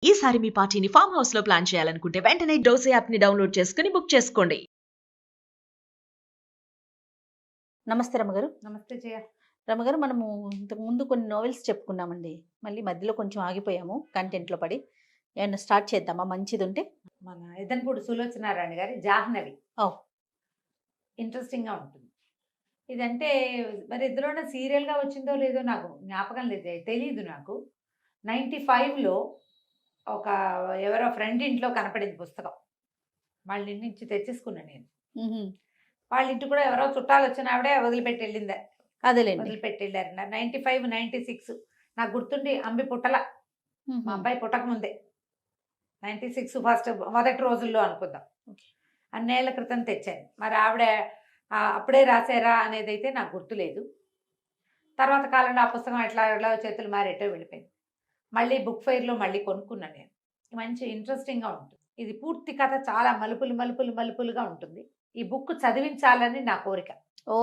ఈసారి మీ పార్టీని farm house లో ప్లాన్ చేయాలనుకుంటే వెంటనే డోసే యాప్ ని డౌన్లోడ్ చేసుకుని బుక్ చేసుకోండి. నమస్తే రమగారు. నమస్తే జయ. రమగారు, మనము ఇంతకు ముందు కొన్ని నోవెల్స్ చెప్పుకున్నామండి. మళ్ళీ మధ్యలో కొంచెం ఆగిపోయాము కంటెంట్లో పడి. ఏమన్నా స్టార్ట్ చేద్దామా మంచిది ఉంటే? మన ఎదన్పూడి సులోచనారాయణ గారి జాహ్నవి ఓ, ఇంట్రెస్టింగ్గా ఉంటుంది. ఇదంటే మరి ఇందులోనే సీరియల్గా వచ్చిందో లేదో నాకు జ్ఞాపకం లేదు, తెలీదు నాకు. 95లో ఒక ఎవరో ఫ్రెండ్ ఇంట్లో కనపడింది పుస్తకం. వాళ్ళ ఇంటి నుంచి తెచ్చేసుకున్నాను నేను. వాళ్ళ ఇంటి కూడా ఎవరో చుట్టాలు వచ్చిన ఆవిడే వదిలిపెట్టి వెళ్ళిందా, అదేలేండి. వదిలిపెట్టి వెళ్ళారు. 95, 96 నాకు గుర్తుండి అంబి పుట్టల, మా అబ్బాయి పుట్టక ముందే 96 ఫస్ట్ మొదటి రోజుల్లో అనుకుందాం. అన్నేళ్ల క్రితం తెచ్చాను. మరి ఆవిడ అప్పుడే రాశారా అనేది అయితే నాకు గుర్తులేదు. తర్వాత కాలంలో ఆ పుస్తకం ఎట్లా చేతులు మారేటో వెళ్ళిపోయింది. మళ్ళీ బుక్ ఫెయిర్లో మళ్ళీ కొనుక్కున్నాను నేను. మంచి ఇంట్రెస్టింగ్గా ఉంటుంది. ఇది పూర్తి కథ చాలా మలుపులుగా ఉంటుంది. ఈ బుక్ చదివించాలని నా కోరిక. ఓ,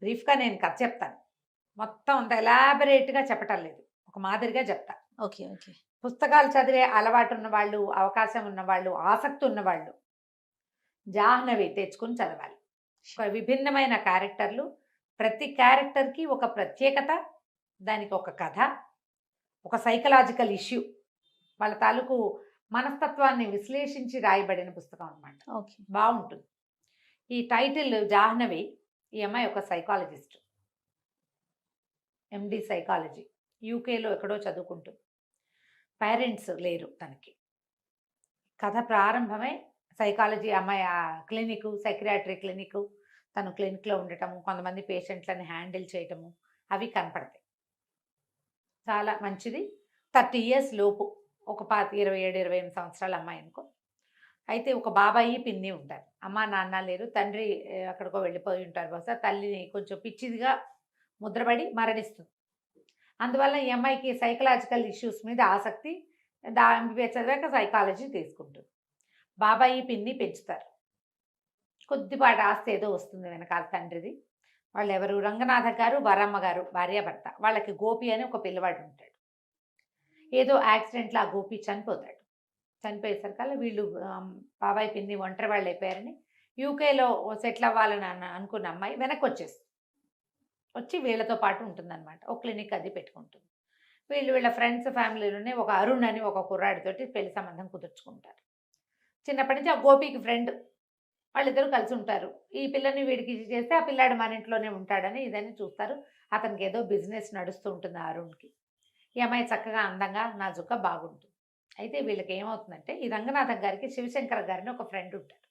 బ్రీఫ్గా నేను కథ చెప్తాను, మొత్తం అంత ఎలాబరేట్గా చెప్పటం లేదు, ఒక మాదిరిగా చెప్తా. Okay okay. పుస్తకాలు చదివే అలవాటు ఉన్నవాళ్ళు, అవకాశం ఉన్నవాళ్ళు, ఆసక్తి ఉన్నవాళ్ళు జాహ్నవి తెచ్చుకుని చదవాలి. ఒక విభిన్నమైన క్యారెక్టర్లు, ప్రతి క్యారెక్టర్కి ఒక ప్రత్యేకత, దానికి ఒక కథ, ఒక సైకలాజికల్ ఇష్యూ, వాళ్ళ తాలూకు మనస్తత్వాన్ని విశ్లేషించి రాయబడిన పుస్తకం అన్నమాట. ఓకే, బాగుంటుంది. ఈ టైటిల్ జాహ్నవి. ఈ అమ్మాయి ఒక సైకాలజిస్ట్, ఎండి సైకాలజీ, యూకేలో ఎక్కడో చదువుకుంటుంది. పేరెంట్స్ లేరు తనకి. కథ ప్రారంభమై సైకాలజీ అమ్మాయి ఆ క్లినిక్, సైక్రియాట్రీ క్లినిక్, తను క్లినిక్లో ఉండటము, కొంతమంది పేషెంట్లను హ్యాండిల్ చేయటము, అవి కనపడతాయి. చాలా మంచిది. 30 years లోపు, ఒక 27, 28 సంవత్సరాల అమ్మాయి అనుకో. అయితే ఒక బాబాయి, పిన్ని ఉంటారు. అమ్మ నాన్న లేరు, తండ్రి అక్కడికో వెళ్ళిపోయి ఉంటారు. బహుశా తల్లిని కొంచెం పిచ్చిదిగా ముద్రపడి మరణిస్తుంది. అందువల్ల ఈ అమ్మాయికి సైకలాజికల్ ఇష్యూస్ మీద ఆసక్తి. ఎంబీబీఎస్ చదివాక సైకాలజీ తీసుకుంటుంది. బాబాయి పిన్ని పెంచుతారు. కొద్దిపాటి ఆస్తి ఏదో వస్తుంది వెనకాల తండ్రిది. వాళ్ళు ఎవరు? రంగనాథ గారు, వరమ్మ గారు, భార్యాభర్త. వాళ్ళకి గోపి అని ఒక పిల్లవాడు ఉంటాడు. ఏదో యాక్సిడెంట్లో ఆ గోపి చనిపోతాడు. చనిపోయేసరికల్లా వీళ్ళు బాబాయ్ పిన్ని ఒంటరి వాళ్ళు అయిపోయారని యూకేలో సెటిల్ అవ్వాలని అనుకున్న అమ్మాయి వెనక్కి వచ్చి వీళ్ళతో పాటు ఉంటుందన్నమాట. ఒక క్లినిక్ అది పెట్టుకుంటుంది. వీళ్ళ ఫ్రెండ్స్ ఫ్యామిలీలోనే ఒక అరుణ్ అని ఒక కుర్రాడితోటి పెళ్లి సంబంధం కుదుర్చుకుంటారు. చిన్నప్పటి నుంచి ఆ గోపికి ఫ్రెండ్, వాళ్ళిద్దరూ కలిసి ఉంటారు. ఈ పిల్లని వీడికి చేస్తే ఆ పిల్లాడు మన ఇంట్లోనే ఉంటాడని ఇదని చూస్తారు. అతనికి ఏదో బిజినెస్ నడుస్తూ ఉంటుంది ఆ అరుణ్కి. ఈ అమ్మాయి చక్కగా అందంగా నాజుగ్గా బాగుంటుంది. అయితే వీళ్ళకి ఏమవుతుందంటే, ఈ రంగనాథం గారికి శివశంకర్ గారిని ఒక ఫ్రెండ్ ఉంటాడు.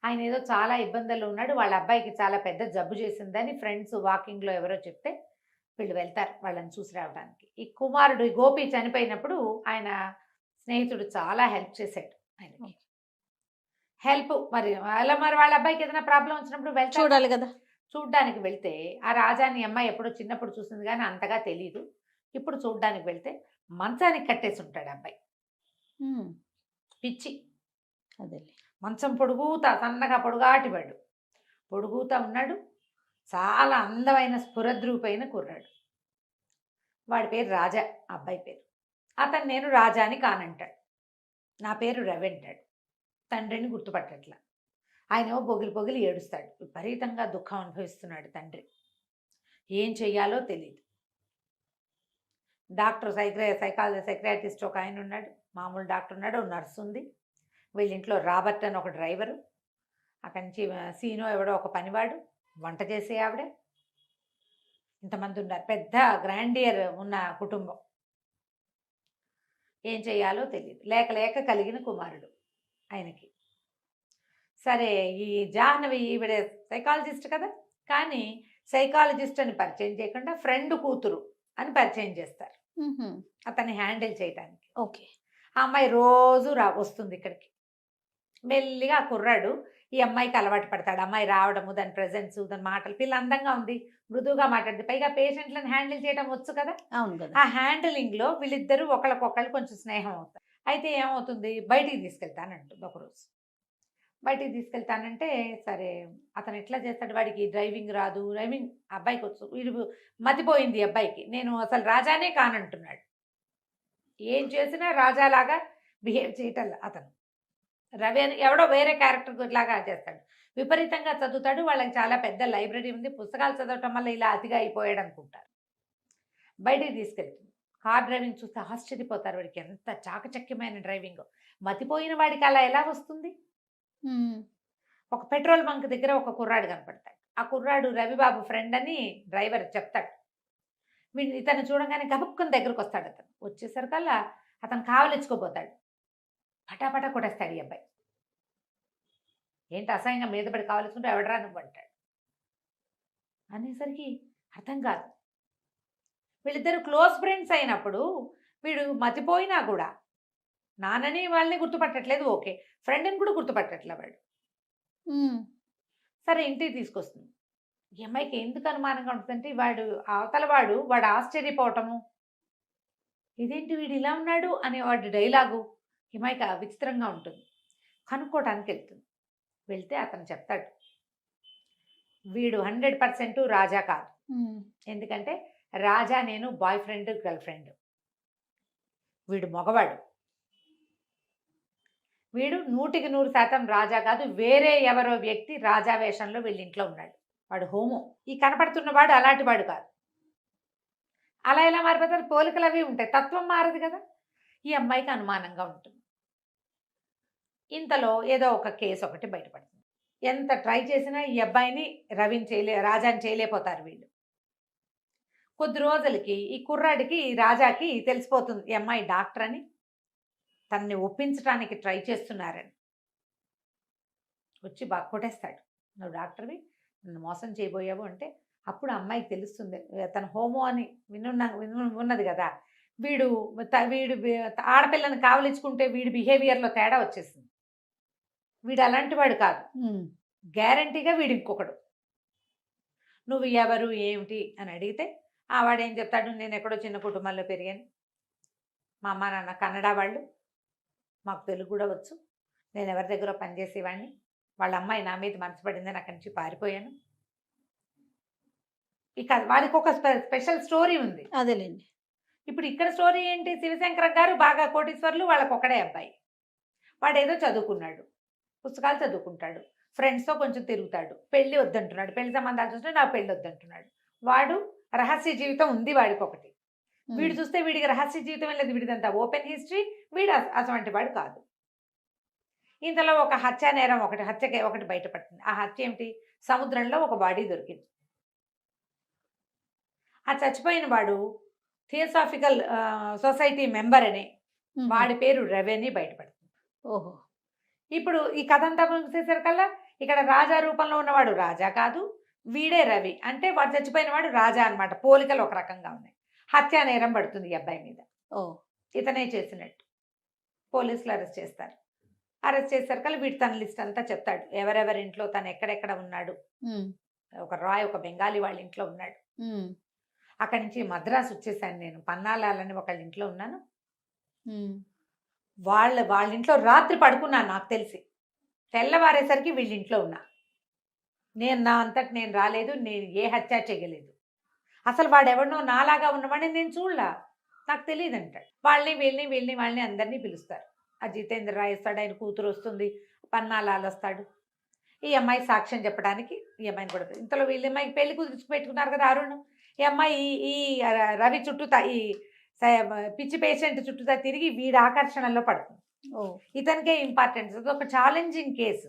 ఆయన ఏదో చాలా ఇబ్బందుల్లో ఉన్నాడు. వాళ్ళ అబ్బాయికి చాలా పెద్ద జబ్బు చేసిందని ఫ్రెండ్స్ వాకింగ్లో ఎవరో చెప్తే వీళ్ళు వెళ్తారు వాళ్ళని చూసి రావడానికి. ఈ కుమారుడు గోపి చనిపోయినప్పుడు ఆయన స్నేహితుడు చాలా హెల్ప్ చేశాడు ఆయనకి. హెల్ప్ మరి వాళ్ళ అబ్బాయికి ఏదైనా ప్రాబ్లం వచ్చినప్పుడు వెళ్తారు చూడాలి కదా. చూడ్డానికి వెళ్తే ఆ రాజాని అమ్మాయి ఎప్పుడో చిన్నప్పుడు చూసింది కానీ అంతగా తెలీదు. ఇప్పుడు చూడ్డానికి వెళ్తే మంచానికి కట్టేసి ఉంటాడు అబ్బాయి. పిచ్చి. అదే, మంచం పొడుగుతా, సన్నగా పొడుగాటివాడు, పొడుగుతా ఉన్నాడు. చాలా అందమైన స్ఫురద్రూపైన కుర్రాడు. వాడి పేరు రాజా, అబ్బాయి పేరు. అతను నేను రాజాని కానంటాడు, నా పేరు రవి అంటాడు. తండ్రిని గుర్తుపట్టట్లా. ఆయనేమో పొగిలి ఏడుస్తాడు. విపరీతంగా దుఃఖం అనుభవిస్తున్నాడు తండ్రి. ఏం చెయ్యాలో తెలియదు. డాక్టర్ సైకాలజిస్ట్ ఒక ఆయన ఉన్నాడు, మామూలు డాక్టర్ ఉన్నాడు, నర్సు ఉంది. వీళ్ళింట్లో రాబర్ట్ అని ఒక డ్రైవరు, అక్కడి నుంచి సీనో ఎవడో ఒక పనివాడు, వంట చేసే ఆవిడే. ఇంతమంది ఉన్నారు. పెద్ద గ్రాండియర్ ఉన్న కుటుంబం. ఏం చెయ్యాలో తెలియదు. లేక కలిగిన కుమారుడు ఆయనకి. సరే, ఈ జాహ్నవి ఈవిడ సైకాలజిస్ట్ కదా, కానీ సైకాలజిస్ట్ అని పరిచయం చేయకుండా ఫ్రెండ్ కూతురు అని పరిచయం చేస్తారు అతన్ని హ్యాండిల్ చేయడానికి. ఓకే. ఆ అమ్మాయి రోజు వస్తుంది ఇక్కడికి. మెల్లిగా ఆ కుర్రాడు ఈ అమ్మాయికి అలవాటు పడతాడు. అమ్మాయి రావడము, దాని ప్రెజెన్స్, దాని మాటలు, పిల్ల అందంగా ఉంది, మృదువుగా మాట్లాడుతుంది, పైగా పేషెంట్లను హ్యాండిల్ చేయడం వచ్చు కదా. అవును కదా. ఆ హ్యాండిలింగ్లో వీళ్ళిద్దరూ ఒకళ్ళకొకళ్ళు కొంచెం స్నేహం అవుతారు. అయితే ఏమవుతుంది, బయటికి తీసుకెళ్తానంటుంది ఒకరోజు. బయటికి తీసుకెళ్తానంటే సరే, అతను ఎట్లా చేస్తాడు, వాడికి డ్రైవింగ్ రాదు, డ్రైవింగ్ అబ్బాయికి వచ్చు, వీడు మతిపోయింది అబ్బాయికి, నేను అసలు రాజానే కానంటున్నాడు. ఏం చేసినా రాజాలాగా బిహేవ్ చేయటం అతను. రవి అని ఎవడో వేరే క్యారెక్టర్ లాగా చేస్తాడు. విపరీతంగా చదువుతాడు. వాళ్ళకి చాలా పెద్ద లైబ్రరీ ఉంది. పుస్తకాలు చదవటం వల్ల ఇలా అతిగా అయిపోయాడు అనుకుంటారు. బయటికి తీసుకెళ్తుంది. కార్ డ్రైవింగ్ చూస్తే ఆశ్చర్యపోతారు. వాడికి ఎంత చాకచక్యమైన డ్రైవింగ్. మతిపోయిన వాడికి అలా ఎలా వస్తుంది? ఒక పెట్రోల్ బంక్ దగ్గర ఒక కుర్రాడు కనపడతాడు. ఆ కుర్రాడు రవిబాబు ఫ్రెండ్ అని డ్రైవర్ చెప్తాడు. ఇతను చూడగానే గబుక్కుని దగ్గరకు వస్తాడు. అతను వచ్చేసరికల్లా అతను కావలించుకోపోతాడు. పటాపటా కొట్టేస్తాడు ఈ అబ్బాయి. ఏంటి అసహ్యంగా మీద పడి కావలించుకుంటే ఎవడరా నువ్వు అంటాడు. అనేసరికి అర్థం కాదు. వీళ్ళిద్దరు క్లోజ్ ఫ్రెండ్స్ అయినప్పుడు వీడు మతిపోయినా కూడా నాన్నని వాళ్ళని గుర్తుపట్టట్లేదు. ఓకే, ఫ్రెండ్ని కూడా గుర్తుపట్టట్లే వాడు. సరే ఇంటికి తీసుకొస్తుంది. ఈ అమ్మాయికి ఎందుకు అనుమానంగా ఉంటుందంటే అవతల వాడు ఆశ్చర్యపోవటము, ఇదేంటి వీడు ఇలా ఉన్నాడు అనే వాడి డైలాగు ఈ అమ్మాయికి విచిత్రంగా ఉంటుంది. కనుక్కోవటానికి వెళ్తుంది. వెళ్తే అతను చెప్తాడు, వీడు 100% రాజా కాదు. ఎందుకంటే రాజా నేను బాయ్ ఫ్రెండ్ గర్ల్ ఫ్రెండ్. వీడు మగవాడు. వీడు 100% రాజా కాదు. వేరే ఎవరో వ్యక్తి రాజా వేషంలో వీళ్ళ ఇంట్లో ఉన్నాడు. వాడు హోమో. ఈ కనపడుతున్నవాడు అలాంటి వాడు కాదు. అలా ఎలా మారిపోతారు? పోలికలు అవి ఉంటాయి, తత్వం మారదు కదా. ఈ అమ్మాయికి అనుమానంగా ఉంటుంది. ఇంతలో ఏదో ఒక కేసు ఒకటి బయటపడుతుంది. ఎంత ట్రై చేసినా ఈ అబ్బాయిని రాజాని చేయలేకపోతారు వీళ్ళు. కొద్ది రోజులకి ఈ కుర్రాడికి రాజాకి తెలిసిపోతుంది ఈ అమ్మాయి డాక్టర్ అని. తనని ఒప్పించడానికి ట్రై చేస్తున్నారని వచ్చి బాగా కొట్టేస్తాడు. నువ్వు డాక్టర్వి, నన్ను మోసం చేయబోయావు అంటే అప్పుడు అమ్మాయికి తెలుస్తుంది తన హోమో అని ఉన్నది కదా. వీడు ఆడపిల్లని కావలించుకుంటే వీడి బిహేవియర్లో తేడా వచ్చేసింది. వీడు అలాంటి వాడు కాదు, గ్యారంటీగా వీడు ఇంకొకడు. నువ్వు ఎవరు ఏమిటి అని అడిగితే వాడేం చెప్తాడు, నేను ఎక్కడో చిన్న కుటుంబంలో పెరిగాను, మా అమ్మ నాన్న కన్నడ వాళ్ళు, మాకు తెలుగు కూడా వచ్చు, నేను ఎవరి దగ్గర పనిచేసేవాడిని, వాళ్ళ అమ్మాయి నా మీద మనసు పడిందని అక్కడి నుంచి పారిపోయాను. ఇక వాడికి ఒక స్పెషల్ స్టోరీ ఉంది. అదేలేండి. ఇప్పుడు ఇక్కడ స్టోరీ ఏంటి, శివశంకరం గారు బాగా కోటీశ్వర్లు, వాళ్ళకు ఒకడే అబ్బాయి. వాడు ఏదో చదువుకున్నాడు, పుస్తకాలు చదువుకుంటాడు, ఫ్రెండ్స్తో కొంచెం తిరుగుతాడు, పెళ్ళి వద్దంటున్నాడు, పెళ్లి సంబంధాలు చూస్తే నాకు పెళ్ళి వద్దంటున్నాడు. వాడు రహస్య జీవితం ఉంది వాడికి ఒకటి. వీడు చూస్తే వీడికి రహస్య జీవితం లేదు, వీడిదంతా ఓపెన్ హిస్టరీ. వీడు అటువంటి వాడు కాదు. ఇంతలో ఒక హత్య నేరం ఒకటి బయటపడుతుంది. ఆ హత్య ఏమిటి, సముద్రంలో ఒక బాడీ దొరికింది. ఆ చచ్చిపోయిన వాడు థియోసాఫికల్ సొసైటీ మెంబర్ అని, వాడి పేరు రవి అని బయటపడుతుంది. ఓహో. ఇప్పుడు ఈ కథ అంతా ముగిసేసరికల్లా ఇక్కడ రాజా రూపంలో ఉన్నవాడు రాజా కాదు, వీడే రవి. అంటే వాడు చచ్చిపోయిన వాడు రాజా అనమాట. పోలికలు ఒక రకంగా ఉన్నాయి. హత్యా నేరం పడుతుంది ఈ అబ్బాయి మీద. ఇతనే చేసినట్టు. పోలీసులు అరెస్ట్ చేస్తారు. అరెస్ట్ చేసరికల్లా వీడు తన లిస్ట్ అంతా చెప్తాడు, ఎవరెవరి ఇంట్లో తను ఎక్కడెక్కడ ఉన్నాడు. ఒక బెంగాలీ వాళ్ళ ఇంట్లో ఉన్నాడు. అక్కడి నుంచి మద్రాసు వచ్చేసాను నేను, పన్నాలాలని ఒకళ్ళ ఇంట్లో ఉన్నాను. వాళ్ళ ఇంట్లో రాత్రి పడుకున్నాను నాకు తెలిసి. తెల్లవారేసరికి వీళ్ళ ఇంట్లో ఉన్నా. నా అంతటి నేను రాలేదు, నేను ఏ హత్య చేయలేదు. అసలు వాడెవడనో నాలాగా ఉన్నవాడిని నేను చూడలా, నాకు తెలియదు అంటాడు. వాళ్ళని అందరినీ పిలుస్తారు. ఆ జితేంద్ర రాయ్ వస్తాడు, ఆయన కూతురు వస్తుంది, పన్నాలాలు వస్తాడు. ఈ అమ్మాయి సాక్ష్యం చెప్పడానికి ఈ అమ్మాయిని కూడా. ఇంతలో వీళ్ళ అమ్మాయికి పెళ్లి కుదిర్చి పెట్టుకున్నారు కదా అరుణ్. ఈ అమ్మాయి ఈ రవి చుట్టూతా, ఈ పిచ్చి పేషెంట్ చుట్టూతా తిరిగి వీడి ఆకర్షణలో పడుతుంది. ఇతనికే ఇంపార్టెన్స్. అది ఒక ఛాలెంజింగ్ కేసు.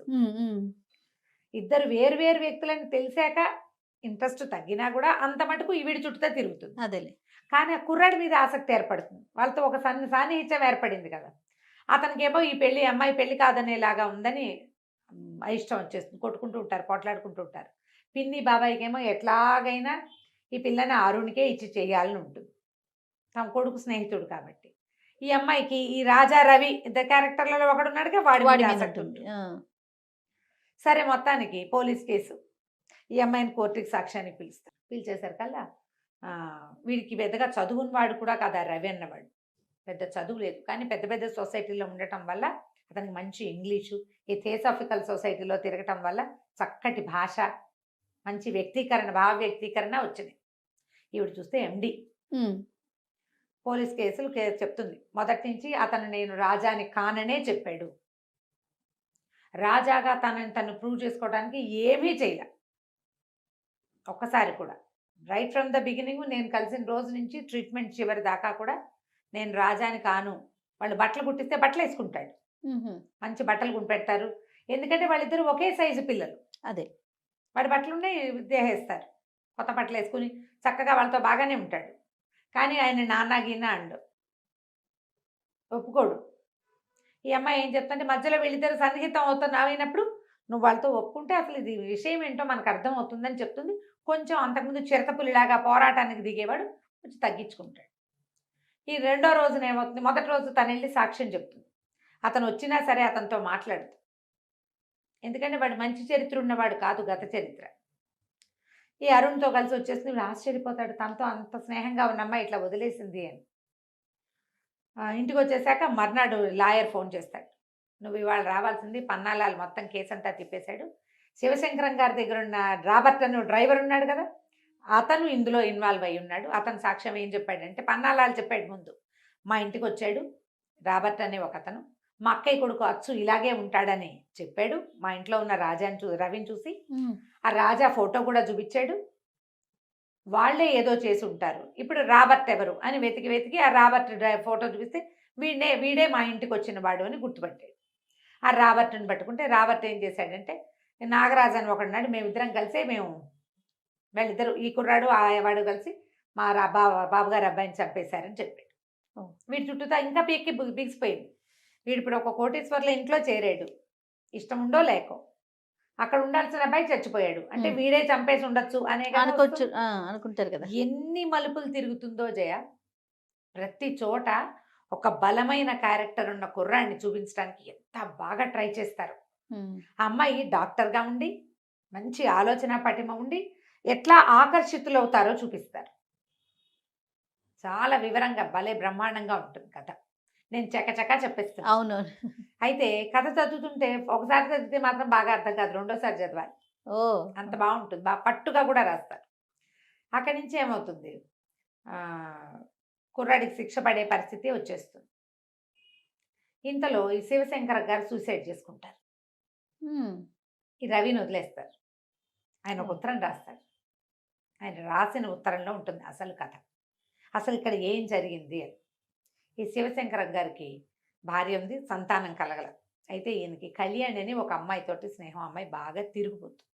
ఇద్దరు వేరు వేరు వ్యక్తులని తెలిసాక ఇంట్రెస్ట్ తగ్గినా కూడా అంత మటుకు వీడి చుట్టూతా తిరుగుతుంది. అదేలే. కానీ ఆ కుర్రాడి మీద ఆసక్తి ఏర్పడుతుంది. వాళ్ళతో ఒక సాన్నిహిత్యం ఏర్పడింది కదా. అతనికేమో ఈ పెళ్లి అమ్మాయి పెళ్లి కాదనేలాగా ఉందని ఇష్టం వచ్చేస్తుంది. కొట్టుకుంటూ ఉంటారు, పోట్లాడుకుంటూ ఉంటారు. పిన్ని బాబాయికేమో ఎట్లాగైనా ఈ పిల్లని అరుణ్కే ఇచ్చి చేయాలని ఉంటుంది, తమ కొడుకు స్నేహితుడు కాబట్టి. ఈ అమ్మాయికి ఈ రాజా రవి ఇద్దరు క్యారెక్టర్లలో ఒకడు ఉన్నాడుగా, వాడి ఆసక్తి ఉంటుంది. సరే, మొత్తానికి పోలీస్ కేసు. ఈ అమ్మాయిని కోర్టుకి సాక్ష్యానికి పిలుస్తారు. పిలిచేసరికల్లా వీడికి పెద్దగా చదువుని వాడు కూడా కదా రవి అన్నవాడు. పెద్ద చదువు లేదు, కానీ పెద్ద పెద్ద సొసైటీలో ఉండటం వల్ల అతనికి మంచి ఇంగ్లీషు, ఈ థియోసాఫికల్ సొసైటీలో తిరగటం వల్ల చక్కటి భాష, మంచి వ్యక్తీకరణ, భావ వ్యక్తీకరణ వచ్చింది. ఈవిడ చూస్తే ఎండి. పోలీస్ కేసులు చెప్తుంది. మొదటి నుంచి అతను నేను రాజాని కాననే చెప్పాడు. రాజాగా తను ప్రూవ్ చేసుకోవడానికి ఏమీ చేయలే ఒక్కసారి కూడా. రైట్ ఫ్రమ్ ద బిగినింగ్ నేను కలిసిన రోజు నుంచి ట్రీట్మెంట్ చివరి దాకా కూడా నేను రాజాని కాను. వాళ్ళు బట్టలు కుట్టిస్తే బట్టలు వేసుకుంటాడు, మంచి బట్టలు పెడతారు. ఎందుకంటే వాళ్ళిద్దరు ఒకే సైజు పిల్లలు. అదే వాడి బట్టలు ఉన్నాయి దేహేస్తారు, కొత్త బట్టలు వేసుకుని చక్కగా వాళ్ళతో బాగానే ఉంటాడు. కానీ ఆయన నాన్న గిన్న అండు, ఒప్పుకోడు. ఈ అమ్మాయి ఏం చెప్తుంటే మధ్యలో వీళ్ళిద్దరు సన్నిహితం అయినప్పుడు నువ్వు వాళ్ళతో ఒప్పుకుంటే అసలు ఇది విషయం ఏంటో మనకు అర్థం అవుతుందని చెప్తుంది. కొంచెం అంతకుముందు చిరతపులిలాగా పోరాటానికి దిగేవాడు కొంచెం తగ్గించుకుంటాడు. ఈ రెండో రోజున ఏమవుతుంది, మొదటి రోజు తను వెళ్ళి సాక్ష్యం చెప్తుంది. అతను వచ్చినా సరే అతనితో మాట్లాడుతుంది. ఎందుకంటే వాడు మంచి చరిత్ర ఉన్నవాడు కాదు, గత చరిత్ర. ఈ అరుణ్తో కలిసి వచ్చేసి వీడు ఆశ్చర్యపోతాడు, తనతో అంత స్నేహంగా ఉన్న అమ్మాయి ఇట్లా వదిలేసింది అని. ఇంటికి వచ్చేసాక మర్నాడు లాయర్ ఫోన్ చేస్తాడు, నువ్వు ఇవాళ రావాల్సింది, పన్నాలాలు మొత్తం కేసు అంతా తిప్పేశాడు. శివశంకరం గారి దగ్గర ఉన్న రాబర్ట్ అని డ్రైవర్ ఉన్నాడు కదా, అతను ఇందులో ఇన్వాల్వ్ అయి ఉన్నాడు. అతను సాక్ష్యం ఏం చెప్పాడంటే, పన్నాలాలు చెప్పాడు ముందు, మా ఇంటికి వచ్చాడు రాబర్ట్ అనే ఒక అతను, మా అక్కయ్య కొడుకు అచ్చు ఇలాగే ఉంటాడని చెప్పాడు. మా ఇంట్లో ఉన్న రవిని చూసి ఆ రాజా ఫోటో కూడా చూపించాడు. వాళ్ళే ఏదో చేసి ఉంటారు. ఇప్పుడు రాబర్ట్ ఎవరు అని వెతికి ఆ రాబర్ట్ ఫోటో చూపిస్తే వీడే మా ఇంటికి వచ్చిన వాడు అని గుర్తుపట్టాడు. ఆ రాబర్ట్ని పట్టుకుంటే రాబర్ట్ ఏం చేశాడంటే, నాగరాజు అని ఒకడున్నాడు, మేమిద్దరం కలిసే వాళ్ళిద్దరు ఈ కుర్రాడు వాడు కలిసి మా బాబుగారు అబ్బాయిని చంపేశారని చెప్పాడు. వీడి చుట్టూతా ఇంకా బిగిసిపోయింది. వీడు ఇప్పుడు ఒక కోటీశ్వర్ల ఇంట్లో చేరాడు, ఇష్టం ఉండో లేకో. అక్కడ ఉండాల్సిన అబ్బాయి చచ్చిపోయాడు అంటే వీడే చంపేసి ఉండొచ్చు అనే అనుకుంటారు కదా. ఎన్ని మలుపులు తిరుగుతుందో జయ. ప్రతి చోట ఒక బలమైన క్యారెక్టర్ ఉన్న కుర్రాన్ని చూపించడానికి ఎంత బాగా ట్రై చేస్తారు. ఆ అమ్మాయి డాక్టర్గా ఉండి మంచి ఆలోచన పటిమ ఉండి ఎట్లా ఆకర్షితులవుతారో చూపిస్తారు. చాలా వివరంగా భలే బ్రహ్మాండంగా ఉంటుంది కథ. నేను చకచకా చెప్పేస్తాను. అవును. అయితే కథ చదువుతుంటే ఒకసారి చదివితే మాత్రం బాగా అర్థం కాదు, రెండోసారి చదవాలి. అంత బాగుంటుంది, బాగా పట్టుగా కూడా రాస్తారు. అక్కడి నుంచి ఏమవుతుంది, కుర్రాడికి శిక్ష పడే పరిస్థితి వచ్చేస్తుంది. ఇంతలో ఈ శివశంకర్ గారు సూసైడ్ చేసుకుంటారు. ఈ రవిని వదిలేస్తారు. ఆయన ఒక ఉత్తరం రాస్తాడు. ఆయన రాసిన ఉత్తరంలో ఉంటుంది అసలు కథ, అసలు ఇక్కడ ఏం జరిగింది అని. ఈ శివశంకరం గారికి భార్య ఉంది, సంతానం కలగల. అయితే ఈయనకి కళ్యాణి అని ఒక అమ్మాయితోటి స్నేహం, అమ్మాయి బాగా తిరుగుపోతుంది.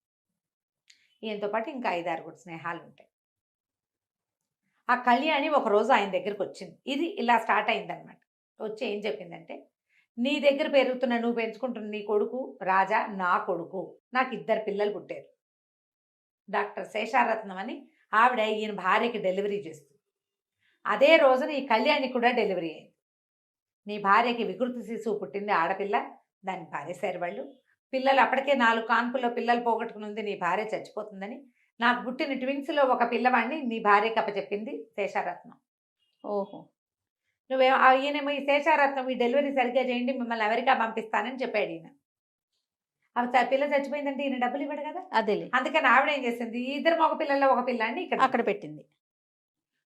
ఈయనతో పాటు ఇంకా 5-6 స్నేహాలు ఉంటాయి. ఆ కళ్యాణి ఒకరోజు ఆయన దగ్గరికి వచ్చింది. ఇది ఇలా స్టార్ట్ అయిందనమాట. వచ్చి ఏం చెప్పిందంటే, నీ దగ్గర పెరుగుతున్న నువ్వు పెంచుకుంటున్న నీ కొడుకు రాజా నా కొడుకు, నాకు 2 పిల్లలు పుట్టారు. డాక్టర్ శేషారత్నం అని ఆవిడ ఈయన భార్యకి డెలివరీ చేస్తుంది. అదే రోజున ఈ కళ్యాణి కూడా డెలివరీ అయింది. నీ భార్యకి వికృతి శిశువు పుట్టింది, ఆడపిల్ల, దాన్ని పారేశారు వాళ్ళు. పిల్లలు అప్పటికే 4 కాన్పుల్లో పిల్లలు పోగొట్టుకుని ఉంది, నీ భార్య చచ్చిపోతుందని నాకు పుట్టిన ట్విన్స్లో ఒక పిల్లవాడిని నీ భార్యకి అప్పచెప్పింది శేషారత్నం. ఓహో, నువ్వేమో ఈయనేమో ఈ శేషారత్నం ఈ డెలివరీ సరిగ్గా చేయండి, మిమ్మల్ని అమెరికా పంపిస్తానని చెప్పాడు ఈయన. అవి పిల్ల చచ్చిపోయిందంటే ఈయన డబ్బులు ఇవ్వడు కదా, అదేలే. అందుకని ఆవిడ ఏం చేసింది, 2 మగ పిల్లల్లో ఒక పిల్లాన్ని అక్కడ పెట్టింది.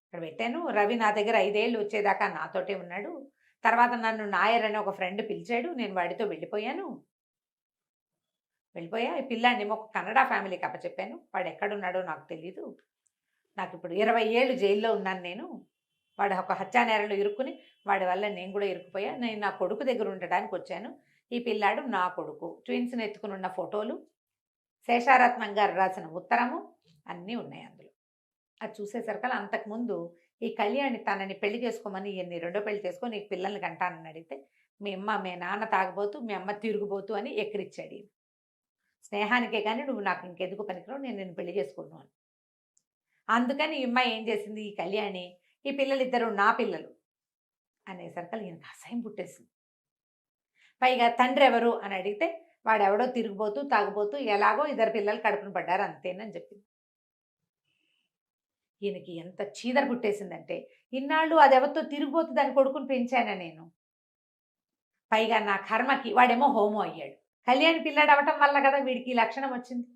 ఇక్కడ పెట్టాను. రవి నా దగ్గర 5 ఏళ్ళు వచ్చేదాకా నాతోటే ఉన్నాడు. తర్వాత నన్ను నాయర్ అని ఒక ఫ్రెండ్ పిలిచాడు, నేను వాడితో వెళ్ళిపోయా. ఈ పిల్లాన్ని ఒక కన్నడ ఫ్యామిలీకి అప్పచెప్పాను. వాడు ఎక్కడున్నాడో నాకు తెలీదు. నాకు ఇప్పుడు 20 ఏళ్ళు జైల్లో ఉన్నాను నేను. వాడు ఒక హత్యానేరంలో ఇరుక్కుని వాడి వల్ల నేను కూడా ఇరుక్కుపోయా. నేను నా కొడుకు దగ్గర ఉండడానికి వచ్చాను. ఈ పిల్లాడు నా కొడుకు. ట్విన్స్ని ఎత్తుకుని ఉన్న ఫోటోలు, శేషారత్నం గారు రాసిన ఉత్తరము అన్నీ ఉన్నాయి అందులో. అది చూసేసరికల్లా అంతకుముందు ఈ కళ్యాణి తనని పెళ్లి చేసుకోమని ఈయన్ని 2వ పెళ్లి చేసుకొని నీకు పిల్లల్ని కంటానని అడిగితే, మీ నాన్న తాగబోతూ మీ అమ్మ తిరుగుబోతూ అని ఎక్కిరిచ్చాడు. స్నేహానికే కానీ నువ్వు నాకు ఇంకెందుకు పనికిరావు, నేను నిన్ను పెళ్లి చేసుకున్నాను అని. అందుకని ఈ అమ్మాయి ఏం చేసింది, ఈ కళ్యాణి ఈ పిల్లలిద్దరూ నా పిల్లలు అనేసరికి ఈయనకు అసహ్యం పుట్టేసింది. పైగా తండ్రి ఎవరు అని అడిగితే వాడెవడో తిరిగిపోతూ తాగుబోతూ ఎలాగో 2 పిల్లలు కడుపున పడ్డారు అంతేనని చెప్పింది. ఈయనకి ఎంత చీదర పుట్టేసిందంటే, ఇన్నాళ్ళు అది ఎవరితో తిరిగిపోతూ దాన్ని కొడుకుని పెంచానా నేను, పైగా నా కర్మకి వాడేమో హోమో అయ్యాడు. కళ్యాణి పిల్లాడు అవ్వటం వల్ల కదా వీడికి ఈ లక్షణం వచ్చింది.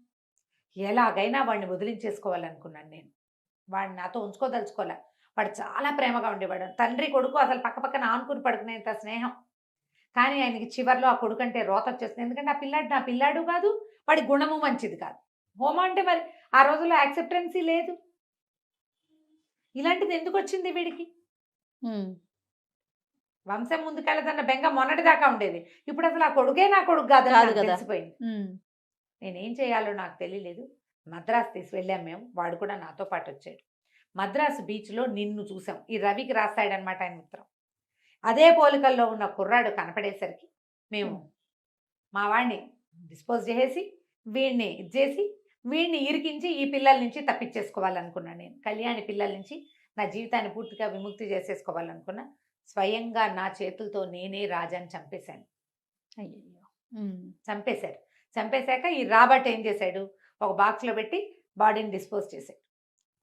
ఎలాగైనా వాడిని వదిలించేసుకోవాలనుకున్నాను నేను. వాడిని నాతో ఉంచుకోదలుచుకోలే. వాడు చాలా ప్రేమగా ఉండేవాడు. తండ్రి కొడుకు అసలు పక్కపక్కన ఆనుకుని పడుకునేంత స్నేహం. కానీ ఆయనకి చివర్లో ఆ కొడుకు అంటే రోత వచ్చేస్తుంది. ఎందుకంటే ఆ పిల్లాడు నా పిల్లాడు కాదు, వాడి గుణము మంచిది కాదు. హోమం అంటే మరి ఆ రోజుల్లో యాక్సెప్టెన్సీ లేదు. ఇలాంటిది ఎందుకు వచ్చింది వీడికి? వంశం ముందుకెళ్ళదన్న బెంగ మొన్నటిదాకా ఉండేది. ఇప్పుడు అసలు ఆ కొడుకే నా కొడుకు కాదని కాదు నాకు కదా. తెలిసిపోయింది. నేనేం చేయాలో నాకు తెలియలేదు. మద్రాసు తీసి వెళ్ళాం మేము. వాడు కూడా నాతో పాటు వచ్చాడు. మద్రాసు బీచ్లో నిన్ను చూసాం. ఈ రవికి రాస్తాడనమాట ఆయన ఉత్తరం. అదే పోలికల్లో ఉన్న కుర్రాడు కనపడేసరికి మేము మా వాడిని డిస్పోజ్ చేసేసి వీడిని ఇచ్చేసి వీడిని ఇరికించి ఈ పిల్లల నుంచి తప్పించేసుకోవాలనుకున్నాను నేను. కళ్యాణి పిల్లల నుంచి నా జీవితాన్ని పూర్తిగా విముక్తి చేసేసుకోవాలనుకున్నా. స్వయంగా నా చేతులతో నేనే రాజాని చంపేశాను. అయ్యయ్యో. చంపేశారు. చంపేశాక ఈ రాబర్ట్ ఏం చేశాడు, ఒక బాక్స్లో పెట్టి బాడీని డిస్పోజ్ చేశాడు.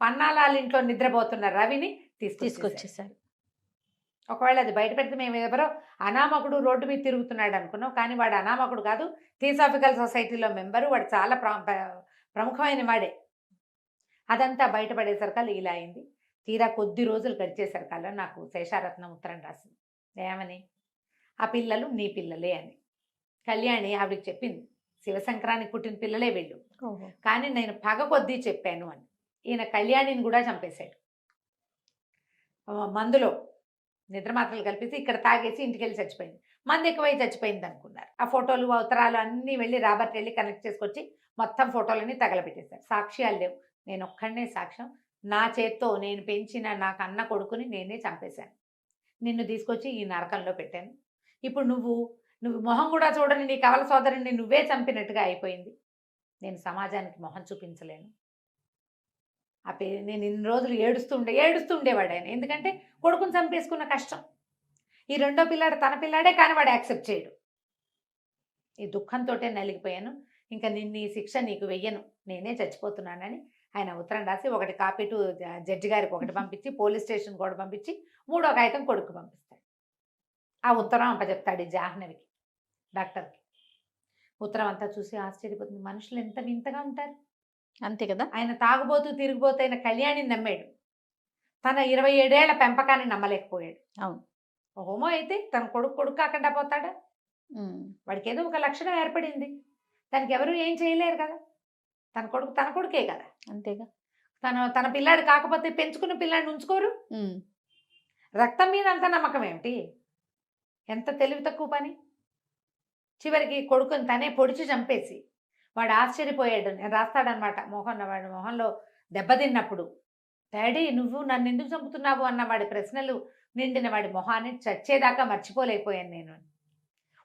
పన్నాలాల ఇంట్లో నిద్రపోతున్న రవిని తీసుకొచ్చేసారు. ఒకవేళ అది బయట పెడితే మేము ఎవరో అనామకుడు రోడ్డు మీద తిరుగుతున్నాడు అనుకున్నాం. కానీ వాడు అనామకుడు కాదు, థియోసాఫికల్ సొసైటీలో మెంబరు. వాడు చాలా ప్రముఖమైన వాడే. అదంతా బయటపడేసరికల్లా ఇలా అయింది. తీరా కొద్ది రోజులు గడిచేసరికల్లా నాకు శేషారత్నం ఉత్తరం రాసింది. ఏమని? ఆ పిల్లలు నీ పిల్లలే అని. కళ్యాణి ఆవిడకి చెప్పింది, శివశంకరానికి పుట్టిన పిల్లలే వీళ్ళు, కానీ నేను పగ కొద్దీ చెప్పాను అని. ఈయన కళ్యాణిని కూడా చంపేశాడు. మందులో నిద్ర మాత్రలు కల్పిస్తే ఇక్కడ తాగేసి ఇంటికి వెళ్ళి చచ్చిపోయింది. మంది ఎక్కువై చచ్చిపోయింది అనుకున్నారు. ఆ ఫోటోలు ఉత్తరాలు అన్నీ వెళ్ళి రాబర్ట్ వెళ్ళి కనెక్ట్ చేసుకొచ్చి మొత్తం ఫోటోలన్నీ తగలబెట్టేశారు. సాక్ష్యాలు లేవు. నేను ఒక్కడనే సాక్ష్యం. నా చేత్తో నేను పెంచిన నా కన్న కొడుకుని నేనే చంపేశాను. నిన్ను తీసుకొచ్చి ఈ నరకంలో పెట్టాను. ఇప్పుడు నువ్వు మొహం కూడా చూడని నీ కవల సోదరుని నువ్వే చంపినట్టుగా అయిపోయింది. నేను సమాజానికి మొహం చూపించలేను. నేను ఇన్ని రోజులు ఏడుస్తుండేవాడు ఆయన. ఎందుకంటే కొడుకుని చంపేసుకున్న కష్టం. ఈ రెండో పిల్లాడు తన పిల్లాడే, కానీ వాడు యాక్సెప్ట్ చేయడు. ఈ దుఃఖంతో నలిగిపోయాను. ఇంకా నిన్ను ఈ శిక్ష నీకు వెయ్యను, నేనే చచ్చిపోతున్నానని ఆయన ఉత్తరం రాసి ఒకటి కాపీ టు జడ్జి గారికి ఒకటి పంపించి, పోలీస్ స్టేషన్ కూడా పంపించి, మూడో కాగితం కొడుకు పంపిస్తాడు. ఆ ఉత్తరం అప్పచెప్తాడు ఈ జాహ్నవికి, డాక్టర్కి. ఉత్తరం అంతా చూసి ఆశ్చర్యపోతుంది. మనుషులు ఎంత వింతగా ఉంటారు. అంతే కదా. ఆయన తాగుబోతూ తిరిగిపోతూ అయిన కళ్యాణిని నమ్మాడు. తన 27 ఏళ్ల పెంపకాన్ని నమ్మలేకపోయాడు. అవును. హోమో అయితే తన కొడుకు కాకుండా పోతాడా? వాడికి ఏదో ఒక లక్షణం ఏర్పడింది. దానికి ఎవరు ఏం చేయలేరు కదా. తన కొడుకే కదా. అంతేగా. తన పిల్లాడు కాకపోతే పెంచుకున్న పిల్లాడిని ఉంచుకోరు. రక్తం మీద అంత నమ్మకం ఏమిటి? ఎంత తెలివి తక్కువ పని. చివరికి కొడుకుని తనే పొడిచి చంపేసి వాడు ఆశ్చర్యపోయాడు. నేను రాస్తాడనమాట, వాడి మొహంలో దెబ్బతిన్నప్పుడు, డాడీ నువ్వు నన్ను ఎందుకు చంపుతున్నావు అన్న వాడి ప్రశ్నలు నిండిన వాడి మొహాన్ని చచ్చేదాకా మర్చిపోలేకపోయాను నేను.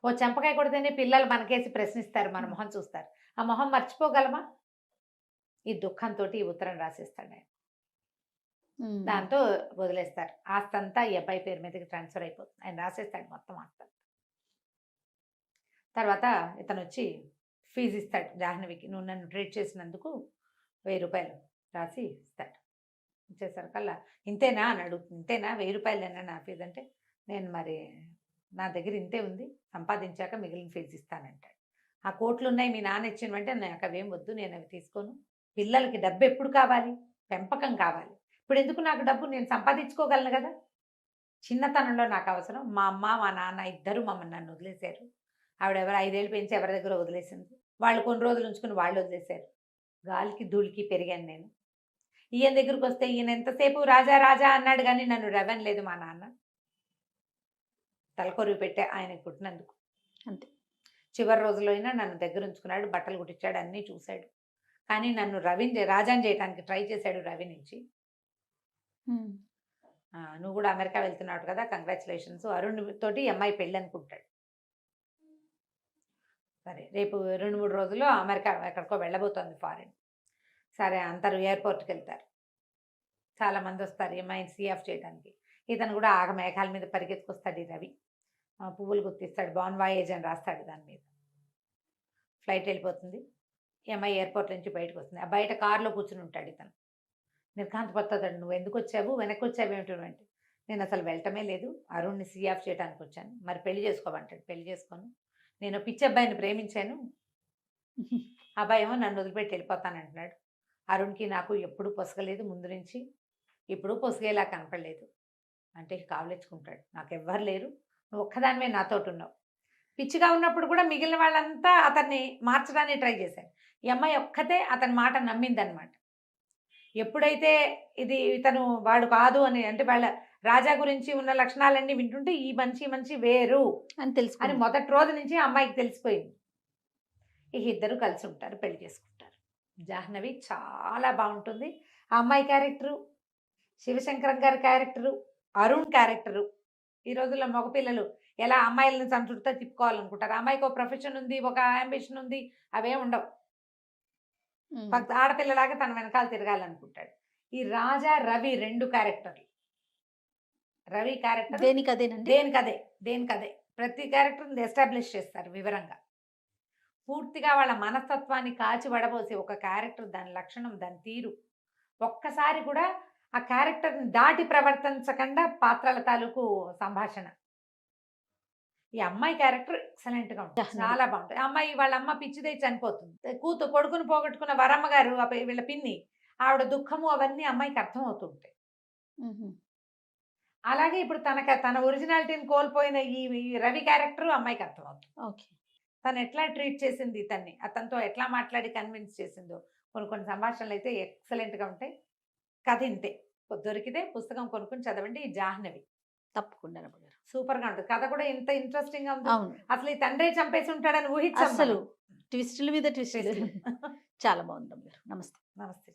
ఓ చెంపకాయ కొడితేనే పిల్లలు మనకేసి ప్రశ్నిస్తారు, మన మొహం చూస్తారు. ఆ మొహం మర్చిపోగలమా? ఈ దుఃఖంతో ఈ ఉత్తరం రాసేస్తాడు ఆయన. దాంతో వదిలేస్తారు. ఆస్తంతా ఈ అబ్బాయి పేరు మీదకి ట్రాన్స్ఫర్ అయిపోతుంది. ఆయన రాసేస్తాడు మొత్తం ఆస్తంతా. తర్వాత ఇతను వచ్చి ఫీజు ఇస్తాడు జాహ్నవికి. నువ్వు నన్ను ట్రీట్ చేసినందుకు 1000 రూపాయలు రాసి ఇస్తాడు. ఇచ్చేసరికల్లా ఇంతేనా అని అడుగుతుంది. ఇంతేనా, 1000 రూపాయలేనా నా ఫీజు అంటే, నేను మరి నా దగ్గర ఇంతే ఉంది, సంపాదించాక మిగిలిన ఫీజు ఇస్తానంటాడు. ఆ కోట్లు ఉన్నాయి మీ నాన్న ఇచ్చిన వెంటనే నాకు అవేం వద్దు, నేను అవి తీసుకోను. పిల్లలకి డబ్బు ఎప్పుడు కావాలి? పెంపకం కావాలి. ఇప్పుడు ఎందుకు నాకు డబ్బు? నేను సంపాదించుకోగలను కదా. చిన్నతనంలో నాకు అవసరం. మా అమ్మ మా నాన్న ఇద్దరు నన్ను వదిలేశారు. ఆవిడెవరు 5 ఏళ్ళు పెంచి ఎవరి దగ్గర వదిలేసింది. వాళ్ళు కొన్ని రోజులు ఉంచుకుని వాళ్ళు వదిలేశారు. గాలికి ధూళికి పెరిగాను నేను. ఈయన దగ్గరికి వస్తే ఈయన ఎంతసేపు రాజా రాజా అన్నాడు, కానీ నన్ను రెవెన్లేదు మా నాన్న. తలకొరివి పెట్టే ఆయనకు పుట్టినందుకు. అంతే. చివరి రోజుల్లో అయినా నన్ను దగ్గర ఉంచుకున్నాడు, బట్టలు కుట్టించాడు, అన్నీ చూశాడు. కానీ నన్ను రాజాని చేయడానికి ట్రై చేశాడు రవి నుంచి. నువ్వు కూడా అమెరికా వెళ్తున్నావు కదా, కంగ్రాచులేషన్స్, అరుణ్ తోటి అమ్మాయి పెళ్ళి అనుకుంటాడు. సరే రేపు 2-3 రోజుల్లో అమెరికా ఎక్కడికో వెళ్ళబోతోంది, ఫారిన్. సరే అందరూ ఎయిర్పోర్ట్కి వెళ్తారు. చాలామంది వస్తారు ఈ అమ్మాయిని సీ ఆఫ్ చేయడానికి. ఇతను కూడా ఆగ మేఘాల మీద పరిగెత్తుకొస్తాడు ఈ రవి. పువ్వులు గుర్తిస్తాడు, బాన్ వాయేజ్ అని రాస్తాడు దాని మీద. ఫ్లైట్ వెళ్ళిపోతుంది. ఈ అమ్మాయి ఎయిర్పోర్ట్ నుంచి బయటకు వస్తుంది. ఆ బయట కారులో కూర్చుని ఉంటాడు ఇతను. నిర్ఘాంతపోతాడు. నువ్వు ఎందుకు వచ్చావు, వెనక్కి వచ్చావు ఏమిటంటే, నేను అసలు వెళ్ళటమే లేదు, అరుణ్ని సీ ఆఫ్ చేయడానికి వచ్చాను. మరి పెళ్లి చేసుకోమంటాడు. పెళ్లి చేసుకోను, నేను పిచ్చి అబ్బాయిని ప్రేమించాను, అబ్బాయి ఏమో నన్ను వదిలిపెట్టి వెళ్ళిపోతానంటున్నాడు. అరుణ్కి నాకు ఎప్పుడు పొసగలేదు ముందు నుంచి. ఇప్పుడు పొసిగేలా కనపడలేదు అంటే కావలించుకుంటాడు. నాకు ఎవ్వరు లేరు, నువ్వు ఒక్కదానివే నాతోటి ఉన్నావు. పిచ్చిగా ఉన్నప్పుడు కూడా మిగిలిన వాళ్ళంతా అతన్ని మార్చడానికి ట్రై చేశారు. ఈ అమ్మాయి ఒక్కతే అతని మాట నమ్మిందనమాట. ఎప్పుడైతే ఇది ఇతను వాడు కాదు అని అంటే వాళ్ళ రాజా గురించి ఉన్న లక్షణాలన్నీ వింటుంటే ఈ మనిషి వేరు అని తెలుసు అని మొదటి రోజు నుంచి ఆ అమ్మాయికి తెలిసిపోయింది. ఇక ఇద్దరు కలిసి ఉంటారు, పెళ్లి చేసుకుంటారు. జాహ్నవి చాలా బాగుంటుంది. ఆ అమ్మాయి క్యారెక్టరు, శివశంకరం గారి క్యారెక్టరు, అరుణ్ క్యారెక్టరు. ఈ రోజుల్లో మగపిల్లలు ఎలా అమ్మాయిలను తన చుట్టూ తిప్పుకోవాలనుకుంటారు. అమ్మాయికి ఒక ప్రొఫెషన్ ఉంది, ఒక అంబిషన్ ఉంది, అవే ఉండవు. ఆడపిల్లలాగా తన వెనకాల తిరగాలనుకుంటాడు. ఈ రాజా రవి 2 క్యారెక్టర్లు. రవి క్యారెక్టర్ దేనికదే ప్రతి క్యారెక్టర్ ఎస్టాబ్లిష్ చేస్తారు వివరంగా. పూర్తిగా వాళ్ళ మనస్తత్వాన్ని కాచి వడబోసి ఒక క్యారెక్టర్, దాని లక్షణం, దాని తీరు, ఒక్కసారి కూడా ఆ క్యారెక్టర్ని దాటి ప్రవర్తించకుండా పాత్రల తాలూకు సంభాషణ. ఈ అమ్మాయి క్యారెక్టర్ ఎక్సలెంట్గా ఉంటుంది, చాలా బాగుంటుంది. అమ్మాయి వాళ్ళ అమ్మ పిచ్చిదై చనిపోతుంది. కొడుకుని పోగొట్టుకున్న వరమ్మ గారు వీళ్ళ పిన్ని, ఆవిడ దుఃఖము అవన్నీ అమ్మాయికి అర్థం అవుతుంటాయి. అలాగే ఇప్పుడు తన ఒరిజినాలిటీని కోల్పోయిన ఈ రవి క్యారెక్టర్ అమ్మాయికి అర్థం అవుతుంది. తను ఎట్లా ట్రీట్ చేసింది ఇతన్ని, అతనితో ఎట్లా మాట్లాడి కన్విన్స్ చేసిందో. కొన్ని సంభాషణలు అయితే ఎక్సలెంట్గా ఉంటాయి. కథ ఇంతే. దొరికితే పుస్తకం కొనుక్కొని చదవండి. ఈ జాహ్నవి తప్పకుండా సూపర్గా ఉంటుంది. కథ కూడా ఇంత ఇంట్రెస్టింగ్ గా ఉంది. అసలు ఈ తండ్రి చంపేసి ఉంటాడని ఊహించాం. అసలు ట్విస్టుల మీద ట్విస్టులు. చాలా బాగుంది. నమస్తే. నమస్తే.